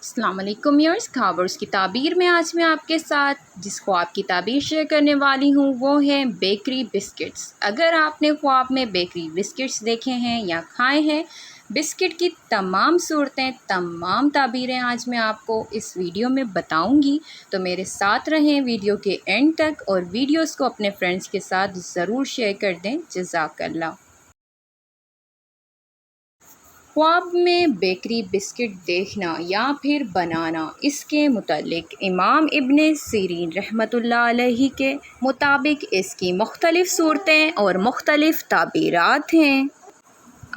अस्सलाम वालेकुम व्यूअर्स, ख़ाबर्स की ताबीर में आज मैं आपके साथ जिस ख्वाब की ताबीर शेयर करने वाली हूँ वो है बेकरी बिस्किट्स। अगर आपने ख्वाब में बेकरी बिस्किट्स देखे हैं या खाए हैं, बिस्किट की तमाम सूरतें, तमाम ताबीरें आज मैं आपको इस वीडियो में बताऊंगी, तो मेरे साथ रहें वीडियो के एंड तक और वीडियोस को अपने फ्रेंड्स के साथ ज़रूर शेयर कर दें। जज़ाकल्लाह। ख्वाब में बेकरी बिस्किट देखना या फिर बनाना, इसके मुतालिक इमाम इब्ने सीरीन रहमतुल्लाह अलैहि के मुताबिक इसकी मुख्तलिफ़ सूरतें और मुख्तलिफ़ ताबीरात हैं।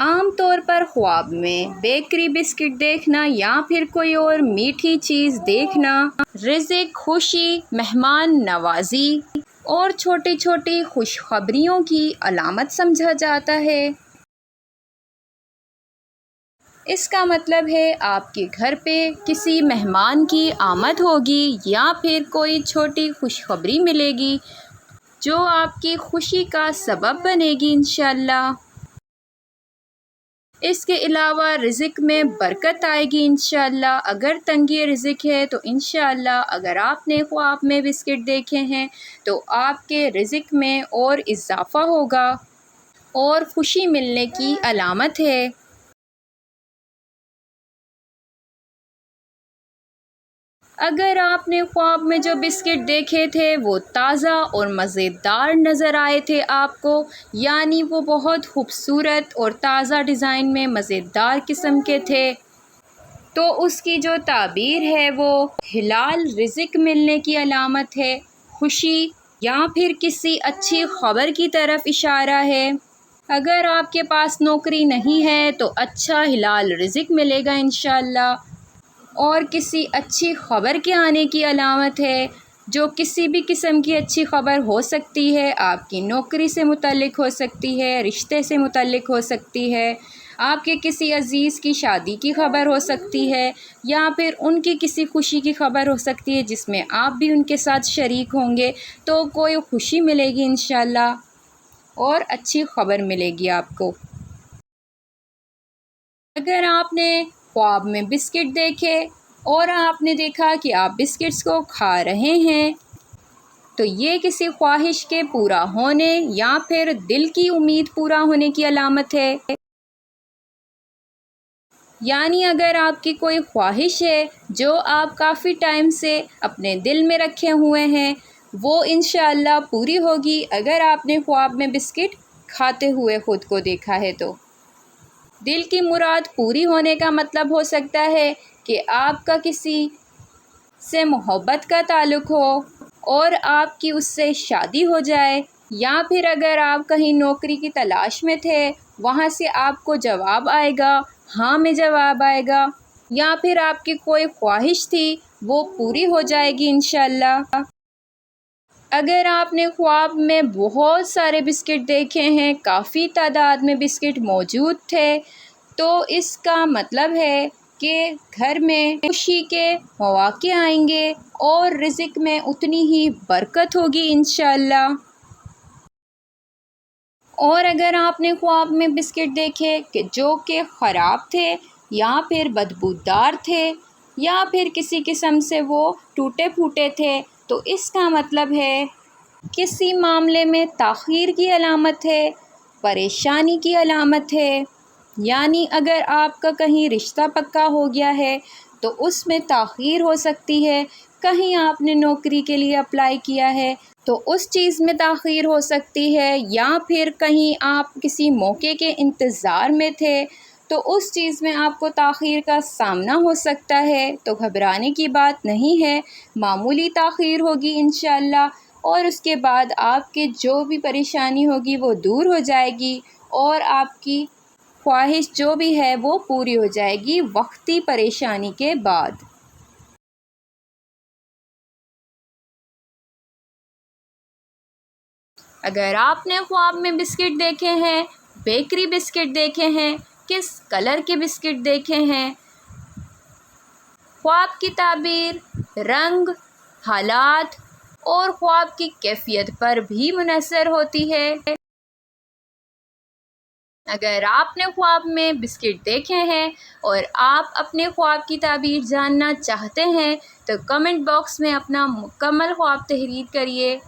आम तौर पर ख्वाब में बेकरी बिस्किट देखना या फिर कोई और मीठी चीज़ देखना रिज़्क़, खुशी, मेहमान नवाजी और छोटी छोटी खुशखबरियों की अलामत समझा जाता है। इसका मतलब है आपके घर पे किसी मेहमान की आमद होगी या फिर कोई छोटी खुशखबरी मिलेगी जो आपकी खुशी का सबब बनेगी इंशाअल्लाह। इसके अलावा रिज़्क़ में बरकत आएगी इंशाअल्लाह। अगर तंगी रिज़्क़ है तो इंशाअल्लाह अगर आपने ख्वाब में बिस्किट देखे हैं तो आपके रिज़्क़ में और इजाफ़ा होगा और खुशी मिलने की अलामत है। अगर आपने ख्वाब में जो बिस्किट देखे थे वो ताज़ा और मज़ेदार नज़र आए थे आपको, यानी वो बहुत खूबसूरत और ताज़ा डिज़ाइन में मज़ेदार किस्म के थे, तो उसकी जो ताबीर है वो हिलाल रिज़्क़ मिलने की अलामत है, खुशी या फिर किसी अच्छी ख़बर की तरफ इशारा है। अगर आपके पास नौकरी नहीं है तो अच्छा हिलाल रिज़्क़ मिलेगा इंशाअल्लाह और किसी अच्छी ख़बर के आने की अलामत है, जो किसी भी किस्म की अच्छी ख़बर हो सकती है। आपकी नौकरी से मुतल्लिक़ हो सकती है, रिश्ते से मुतल्लिक़ हो सकती है, आपके किसी अज़ीज़ की शादी की ख़बर हो सकती है या फिर उनकी किसी खुशी की ख़बर हो सकती है जिसमें आप भी उनके साथ शरीक होंगे, तो कोई खुशी मिलेगी इंशाअल्लाह और अच्छी ख़बर मिलेगी आपको। अगर आपने ख्वाब में बिस्किट देखे और आपने देखा कि आप बिस्किट्स को खा रहे हैं, तो ये किसी ख्वाहिश के पूरा होने या फिर दिल की उम्मीद पूरा होने की अलामत है। यानी अगर आपकी कोई ख्वाहिश है जो आप काफ़ी टाइम से अपने दिल में रखे हुए हैं, वो इंशाअल्लाह पूरी होगी अगर आपने ख्वाब में बिस्किट खाते हुए ख़ुद को देखा है तो। दिल की मुराद पूरी होने का मतलब हो सकता है कि आपका किसी से मोहब्बत का ताल्लुक़ हो और आपकी उससे शादी हो जाए, या फिर अगर आप कहीं नौकरी की तलाश में थे वहाँ से आपको जवाब आएगा, हाँ में जवाब आएगा, या फिर आपकी कोई ख्वाहिश थी वो पूरी हो जाएगी इंशाअल्लाह। अगर आपने ख्वाब में बहुत सारे बिस्किट देखे हैं, काफ़ी तादाद में बिस्किट मौजूद थे, तो इसका मतलब है कि घर में खुशी के मौक़े आएंगे और रिज़्क़ में उतनी ही बरकत होगी इंशाअल्लाह। और अगर आपने ख्वाब में बिस्किट देखे कि जो कि ख़राब थे या फिर बदबूदार थे या फिर किसी किस्म से वो टूटे फूटे थे, तो इसका मतलब है किसी मामले में ताख़ीर की अलामत है, परेशानी की अलामत है। यानी अगर आपका कहीं रिश्ता पक्का हो गया है तो उसमें ताख़ीर हो सकती है, कहीं आपने नौकरी के लिए अप्लाई किया है तो उस चीज़ में ताख़ीर हो सकती है, या फिर कहीं आप किसी मौके के इंतज़ार में थे तो उस चीज़ में आपको ताख़ीर का सामना हो सकता है। तो घबराने की बात नहीं है, मामूली ताख़ीर होगी इंशाअल्लाह और उसके बाद आपके जो भी परेशानी होगी वो दूर हो जाएगी और आपकी ख्वाहिश जो भी है वो पूरी हो जाएगी वक्ती परेशानी के बाद। अगर आपने ख्वाब में बिस्किट देखे हैं, बेकरी बिस्किट देखे हैं, किस कलर के बिस्किट देखे हैं, ख्वाब की ताबीर रंग, हालात और ख्वाब की कैफियत पर भी मुनहसर होती है। اگر آپ نے خواب میں بسکٹ دیکھے ہیں اور آپ اپنے خواب کی تعبیر جاننا چاہتے ہیں تو کمنٹ باکس میں اپنا مکمل خواب تحریر کریے۔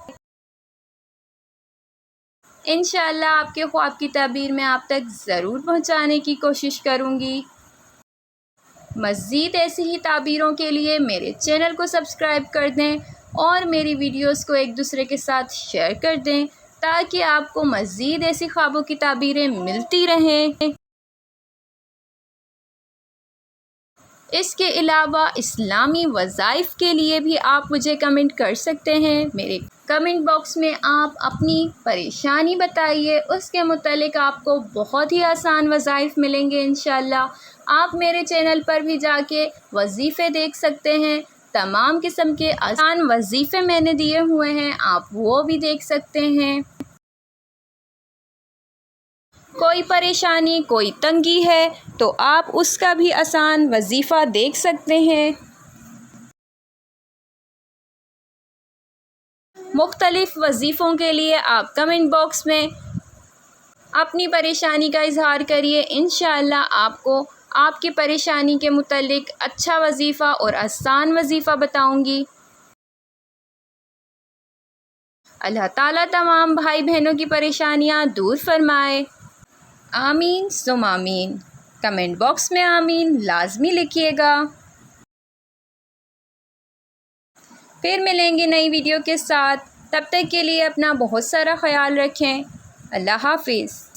انشاءاللہ آپ کے خواب کی تعبیر میں آپ تک ضرور پہنچانے کی کوشش کروں گی۔ مزید ایسی ہی تعبیروں کے لیے میرے چینل کو سبسکرائب کر دیں اور میری ویڈیوز کو ایک دوسرے کے ساتھ شیئر کر دیں تاکہ آپ کو مزید ایسی خوابوں کی تعبیریں ملتی رہیں۔ اس کے علاوہ اسلامی وظائف کے لیے بھی آپ مجھے کمنٹ کر سکتے ہیں۔ میرے کمنٹ باکس میں آپ اپنی پریشانی بتائیے، اس کے متعلق آپ کو بہت ہی آسان وظائف ملیں گے انشاءاللہ۔ آپ میرے چینل پر بھی جا کے وظیفے دیکھ سکتے ہیں، تمام قسم کے آسان وظیفے میں نے دیے ہوئے ہیں، آپ وہ بھی دیکھ سکتے ہیں۔ کوئی پریشانی، کوئی تنگی ہے تو آپ اس کا بھی آسان وظیفہ دیکھ سکتے ہیں۔ مختلف وظیفوں کے لیے آپ کمنٹ باکس میں اپنی پریشانی کا اظہار کریے، انشاءاللہ آپ کو آپ کی پریشانی کے متعلق اچھا وظیفہ اور آسان وظیفہ بتاؤں گی۔ اللہ تعالیٰ تمام بھائی بہنوں کی پریشانیاں دور فرمائے، آمین ثم آمین۔ کمنٹ باکس میں آمین لازمی لکھیے گا۔ پھر ملیں گے نئی ویڈیو کے ساتھ، تب تک کے لیے اپنا بہت سارا خیال رکھیں۔ اللہ حافظ۔